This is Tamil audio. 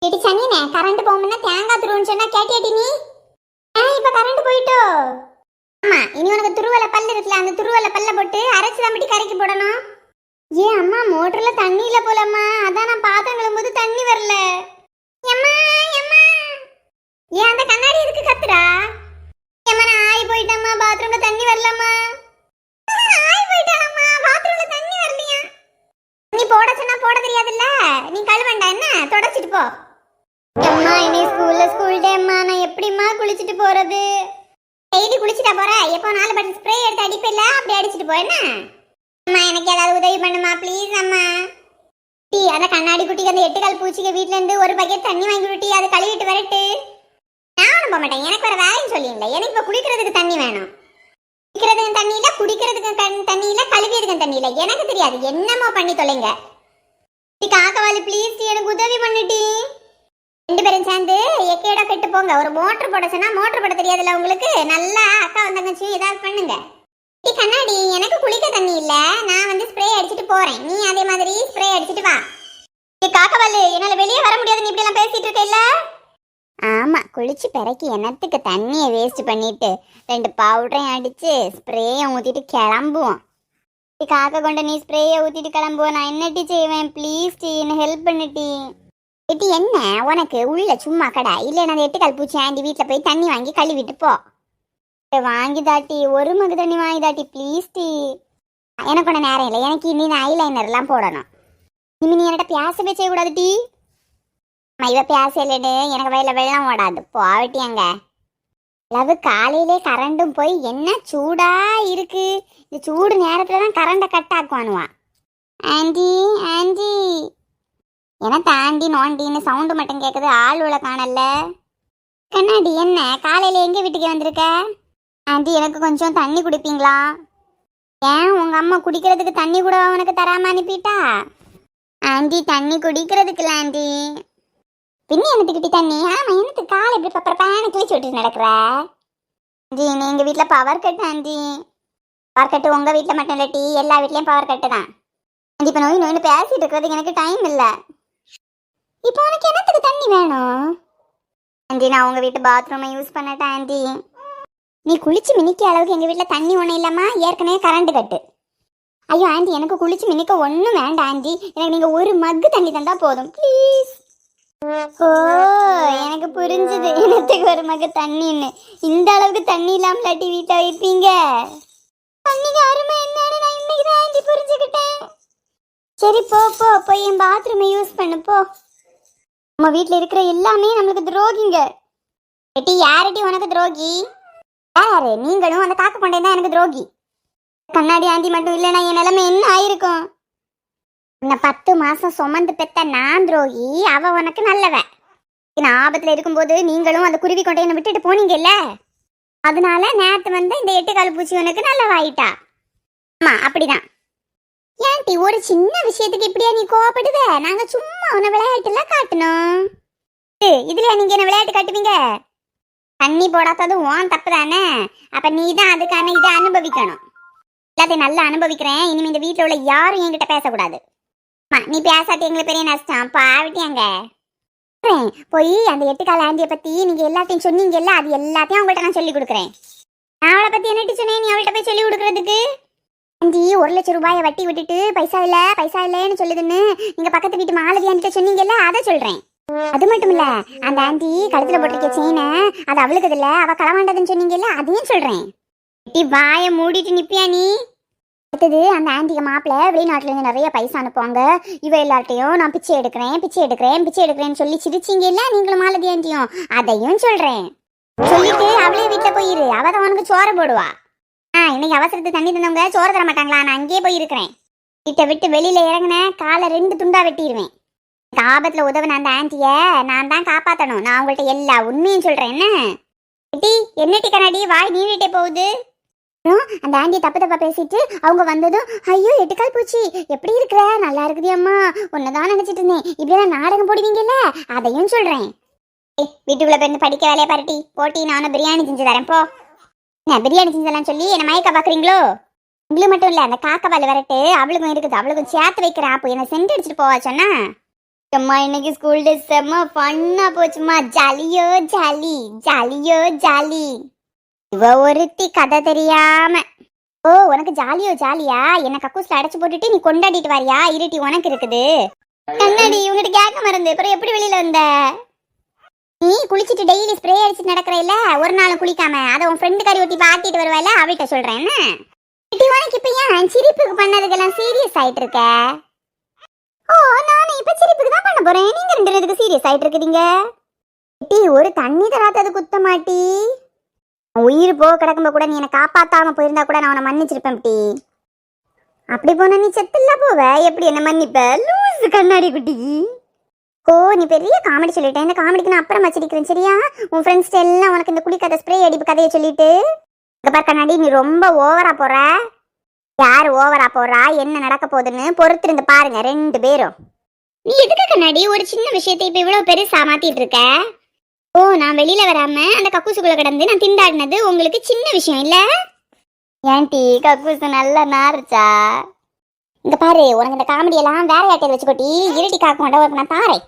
எடி சனினே கரண்ட் போகும்னா தேங்காய் துருவன்னு சொன்னா கேட்டியாடி நீ? இப்ப கரண்ட் போயிட்டோ? ஆமா, இனி உனக்கு துருவல பல்லு இருக்குல்ல, அந்த துருவல பல்ல போட்டு அரைச்சு தான் கரைக்கு போடணும். ஏன் அம்மா மோட்டர்ல தண்ணி இல்ல போலம்மா, அதான் நான் பாத்திரம் கழுவும்போது தண்ணி வரல. எம்மா எம்மா, ஏன் அந்த கண்ணாடி எதுக்கு கத்துறா? எம்மா நான் ஆயி போயிட்டம்மா, பாத்ரூம்ல தண்ணி வரலம்மா. ஆயி போயிட்டாம்மா, பாத்ரூம்ல தண்ணி வரலையா? நீ போட சொன்னா போட தெரியாதுல்ல, நீ கழுவண்டா என்ன, தொடச்சிட்டு போ. அம்மா இனி ஸ்கூல் டே அம்மா, நான் எப்படிம்மா குளிச்சிட்டு போறது? டெய்லி குளிச்சிட்டா போற, எப்போ 4 பட்டன் ஸ்ப்ரே எடுத்து அடிப்பில்ல, அப்படி அடிச்சிட்டு போ என்ன. அம்மா எனக்கு ஏதாவது உதவி பண்ணுமா ப்ளீஸ் அம்மா. டீ அந்த கண்ணாடி குட்டிக்கு அந்த 8 கால் பூச்சிக்கு வீட்ல இருந்து ஒரு பக்கெட் தண்ணி வாங்கி விட்டி அதை கழுவிட்டு வரட்டு. நானும் போக மாட்டேன், எனக்கு வர வேலைன்னு சொல்லிங்களே. எனக்கு இப்போ குளிக்கிறதுக்கு தண்ணி வேணும். குடிக்கிறதுக்கு தண்ணி இல்ல, குடிக்கிறதுக்கு தண்ணி இல்ல, கழுவியதுக்கு தண்ணி இல்ல, எனக்கு தெரியாது, என்னமோ பண்ணி தொலைங்க. காக்கவாளி ப்ளீஸ் எனக்கு உதவி பண்ணிட்டி. 2 பேரும் சேர்ந்து எக்கேடா கெட்டு போங்க. ஒரு மோட்டர் போட சொன்னா மோட்டர் போட தெரியாதுல்ல உங்களுக்கு, நல்லா அக்கா வந்தாங்கச்சும் ஏதாவது பண்ணுங்க. கண்ணாடி எனக்கு குளிக்க தண்ணி இல்ல, நான் வந்து ஸ்ப்ரே அடிச்சிட்டு போறேன், நீ அதே மாதிரி ஸ்ப்ரே அடிச்சிட்டு வா. காக்கவாளு என்னால வெளியே வர முடியாது, நீ இப்படி எல்லாம் பேசிட்டு இருக்க இல்ல. ஆமா, குளிச்சு பிறக்கி என்னத்துக்கு தண்ணியை வேஸ்ட் பண்ணிட்டு 2 பவுடரையும் அடிச்சு ஸ்ப்ரேயும் ஊத்திட்டு கிளம்புவோம். காக்க கொண்டு நீ ஸ்ப்ரேயை ஊத்திட்டு கிளம்புவோம், நான் என்னட்டி செய்வேன் ப்ளீஸ் டீ, என்ன ஹெல்ப் பண்ணிட்டி. எட்டி என்ன உனக்கு உள்ள சும்மா கடை இல்லை, நான் 8 கால் பூச்சி ஆண்டி வீட்டில் போய் தண்ணி வாங்கி கழுவிட்டு போ. வாங்கி தாட்டி, ஒரு மகு தண்ணி வாங்கி தாட்டி ப்ளீஸ் டீ. எனக்கு ஒன்று நேரம் இல்லை, எனக்கு இனி ஐலைனர்லாம் போடணும். இனி நீ என்கிட்ட பேசவே செய்யக்கூடாது டீ. இவ பேச இல்லைன்னு எனக்கு வயலில் வெள்ளம் ஓடாது, போவட்டி அங்க. லவ் காலையிலே கரண்டும் போய் என்ன சூடா இருக்கு, இந்த சூடு நேரத்தில் தான் கரண்டை கட் ஆக்குவானுவான். ஆண்டி ஆண்டி என தாண்டி நோண்டின்னு சவுண்டு மட்டும் கேட்குது, ஆள் உள்ள காணல. கண்ணாடி என்ன காலையில் எங்கே வீட்டுக்கு வந்திருக்க? ஆண்டி எனக்கு கொஞ்சம் தண்ணி குடிப்பீங்களா? ஏன் உங்கள் அம்மா குடிக்கிறதுக்கு தண்ணி கூட உனக்கு தராம அனுப்பிட்டா? ஆண்டி தண்ணி குடிக்கிறதுக்குல ஆண்டி. பின்ன என்னத்துக்கிட்டி தண்ணி? ஆமாம், எனக்கு காலை இப்படி பப்பர பேனை கிழிச்சு விட்டு நடக்கிற. ஆண்டி எங்கள் வீட்டில் power cut aunty. Power cut உங்கள் வீட்டில் மட்டும் இல்லை டீ, எல்லா வீட்லேயும் பவர் கட்டு தான் ஆண்டி. இப்போ நோய் நோயின்னு பேசிட்டு இருக்கிறதுக்கு எனக்கு டைம் இல்லை. இப்போ உனக்கு என்னத்துக்கு தண்ணி வேணும்? ஆண்டி நான் உங்கள் வீட்டு பாத்ரூமை யூஸ் பண்ணட்டேன் ஆண்டி. நீ குளிச்சு மினிக்க அளவுக்கு எங்கள் வீட்டில் தண்ணி ஒன்றும் இல்லைம்மா, ஏற்கனவே கரண்ட் கட்டு. ஐயோ ஆண்டி எனக்கு குளிச்சு மினிக்க ஒன்றும் வேண்டாம் ஆண்டி, எனக்கு நீங்கள் ஒரு மக்கு தண்ணி தந்தா போதும் ப்ளீஸ். ஓ எனக்கு புரிஞ்சுது, என்னத்துக்கு ஒரு மக்கு தண்ணின்னு. இந்த அளவுக்கு தண்ணி இல்லாமலாட்டி வீட்டில் வைப்பீங்க. தண்ணிக்கு அருமை என்னன்னு நான் இன்னைக்கு தான் ஆண்டி புரிஞ்சுக்கிட்டேன். சரி போ போ, போய் என் பாத்ரூமை யூஸ் பண்ணு போ. நம்ம வீட்டில் இருக்கிற எல்லாமே நம்மளுக்கு துரோகிங்க. எட்டி யாரட்டி உனக்கு துரோகி? யாரு? நீங்களும் அந்த காக்க கொண்டே தான் எனக்கு துரோகி. கண்ணாடி ஆண்டி மட்டும் இல்லைன்னா என் நிலைமை என்ன ஆயிருக்கும்? உன்னை 10 மாசம் சுமந்து பெத்த நான் துரோகி, அவ உனக்கு நல்லவ. நான் ஆபத்துல இருக்கும்போது நீங்களும் அந்த குருவி கொண்டை என்னை விட்டுட்டு போனீங்கல்ல, அதனால நேரத்து வந்து இந்த 8 கால் பூச்சி உனக்கு நல்லவாயிட்டா. ஆமா அப்படிதான். ஏன்டி ஒரு சின்ன விஷயத்துக்கு இப்படியா நீ கோவப்படுவ? நாங்க சும்மா உன்னை விளையாட்டுல காட்டணும். இதுல நீங்க என்ன விளையாட்டு காட்டுவீங்க? தண்ணி போடாதது உன் தப்பு தானே, அப்ப நீ தான் அதுக்கான இதை அனுபவிக்கணும். எல்லாத்தையும் நல்லா அனுபவிக்கிறேன், இனிமே இந்த வீட்டுல உள்ள யாரும் என்கிட்ட பேசக்கூடாது. நீ பேசாட்டி எங்களுக்கு பெரிய நஷ்டம், பாவிட்டியாங்க. போய் அந்த 8 கால் ஆண்டியை பத்தி நீங்க எல்லாத்தையும் சொன்னீங்கல்ல, அது எல்லாத்தையும் அவங்கள்ட்ட நான் சொல்லி கொடுக்குறேன். நான் அவளை பத்தி என்னட்டு சொன்னேன் நீ அவள்கிட்ட போய் சொல்லி கொடுக்கறதுக்கு? ஆண்டி 1 லட்சம் ரூபாயை வட்டி விட்டுட்டு பைசா இல்லைன்னு சொல்லுதுன்னு நீங்க பக்கத்து வீட்டு மாலதி ஆண்டிட்ட சொன்னீங்கல்ல, அதை சொல்றேன். அது மட்டும் இல்ல, அந்த ஆண்டி கழுத்துல போட்டிருக்க செயினை அது அவளுக்கு இல்ல, அவ களவாண்டதுன்னு சொன்னீங்கல்ல, அதையும் சொல்றேன். வாயை மூடிட்டு நிப்பியா நீ? அடுத்தது அந்த ஆண்டிக மாப்பிள்ள வெளிநாட்டுல இருந்து நிறைய பைசா அனுப்புவாங்க, இவ எல்லார்ட்டையும் நான் பிச்சை எடுக்கிறேன்னு சொல்லி சிரிச்சிங்கல்ல நீங்களும் மாலதி ஆண்டியும், அதையும் சொல்றேன். சொல்லிட்டு அவளே வீட்டுல போயிரு, அவதான் உனக்கு சோற போடுவா. இன்னைக்கு அவசரத்து தண்ணி தந்தவங்க சோறு தர மாட்டாங்களா, நான் அங்கேயே போயிருக்கிறேன். வீட்டை விட்டு வெளியில இறங்கின காலை 2 துண்டா வெட்டிடுவேன். ஆபத்துல உதவின அந்த ஆண்டிய நான் தான் காப்பாத்தணும். நான் உங்கள்கிட்ட எல்லா உண்மையும் சொல்றேன். என்னட்டி கண்ணாடி வாய் நீடிட்டே போகுது. அந்த ஆண்டியை தப்பா பேசிட்டு அவங்க வந்ததும் ஐயோ 8 கால் பூச்சி எப்படி இருக்கிற, நல்லா இருக்குது அம்மா, உன்னதான் நினைச்சிட்டு இருந்தேன், இப்படியெல்லாம் நாடகம் போடுவீங்கல்ல, அதையும் சொல்றேன். வீட்டுக்குள்ள போய் படிக்க வேலையை பாருட்டி போட்டி, நானும் பிரியாணி செஞ்சு தரேன் போ. பிரியாணி செஞ்சலாம் சொல்லி என்ன மயக்க பாக்குறீங்களோ? உங்களுக்கு மட்டும் இல்ல, அந்த காக்கவால் வரட்டு அவளுக்கும் இருக்குது, அவளுக்கும் சேர்த்து வைக்கிறேன். அப்போ என்ன சென்று அடிச்சுட்டு போவா சொன்னா அம்மா இன்னைக்கு ஸ்கூல் டே செம்ம ஃபன்னா போச்சுமா. ஜாலியோ ஜாலி, ஜாலியோ ஜாலி. இவ ஒருத்தி கதை தெரியாம. ஓ உனக்கு ஜாலியோ ஜாலியா? என்ன கக்கூஸ்ல அடைச்சு போட்டுட்டு நீ கொண்டாடிட்டு வாரியா? இருட்டி உனக்கு இருக்குது. கண்ணாடி உங்ககிட்ட கேட்க மறந்து அப்புறம் எப்படி வெளியில வந்த? நீ குளிச்சிட்டு டெய்லி ஸ்ப்ரே அடிச்சு நடக்கறல, ஒரு நாள் குளிக்காம அதை உன் ஃப்ரெண்டு கறி ஊத்தி பாத்திட்டு வருவாயில, அவள்கிட்ட சொல்றேன். உனக்கு இப்ப ஏன் சிரிப்புக்கு பண்ணதுக்கெல்லாம் சீரியஸ் ஆயிட்டு இருக்க? ஓ நானும் இப்ப சிரிப்புக்கு தான் பண்ண போறேன். நீங்க ரெண்டு பேருக்கு சீரியஸ் ஆயிட்டு இருக்கீங்க. டி ஒரு தண்ணி தராத்தது குத்த மாட்டி. உயிர் போ கிடக்கும்ப கூட நீ என்ன காப்பாத்தாம போயிருந்தா கூட நான் உன்னை மன்னிச்சிருப்பேன். டி அப்படி போனா நீ செத்துல போவ, எப்படி என்ன மன்னிப்ப? லூசு கண்ணாடி குட்டி. ஓ நீ பெரிய காமெடி சொல்லிட்டேன். இந்த காமெடிக்கு நான் அப்புறம் வச்சிருக்கிறேன் சரியா? உன் ஃப்ரெண்ட்ஸ் எல்லாம் உனக்கு இந்த குளிக்காத ஸ்ப்ரே அடிப்பு கதையை சொல்லிட்டு இங்க பாரு கண்ணாடி, நீ ரொம்ப ஓவரா போற. யார் ஓவரா போறா, என்ன நடக்க போகுதுன்னு பொறுத்திருந்து பாருங்க ரெண்டு பேரும். நீ எதுக்கு கண்ணாடி ஒரு சின்ன விஷயத்தை இப்ப இவ்வளவு பெருசா மாத்திட்டு இருக்க? ஓ நான் வெளியில வராம அந்த கக்கூசுக்குள்ள கிடந்து நான் திண்டாடினது உங்களுக்கு சின்ன விஷயம் இல்ல? ஏன்டி கக்கூசு நல்லா நாரிச்சா? இங்க பாரு உனக்கு இந்த காமெடி எல்லாம் வேற யார்ட்டையும் வச்சுக்கோட்டி. இருட்டி காக்க மாட்டேன் நான் தாரேன்.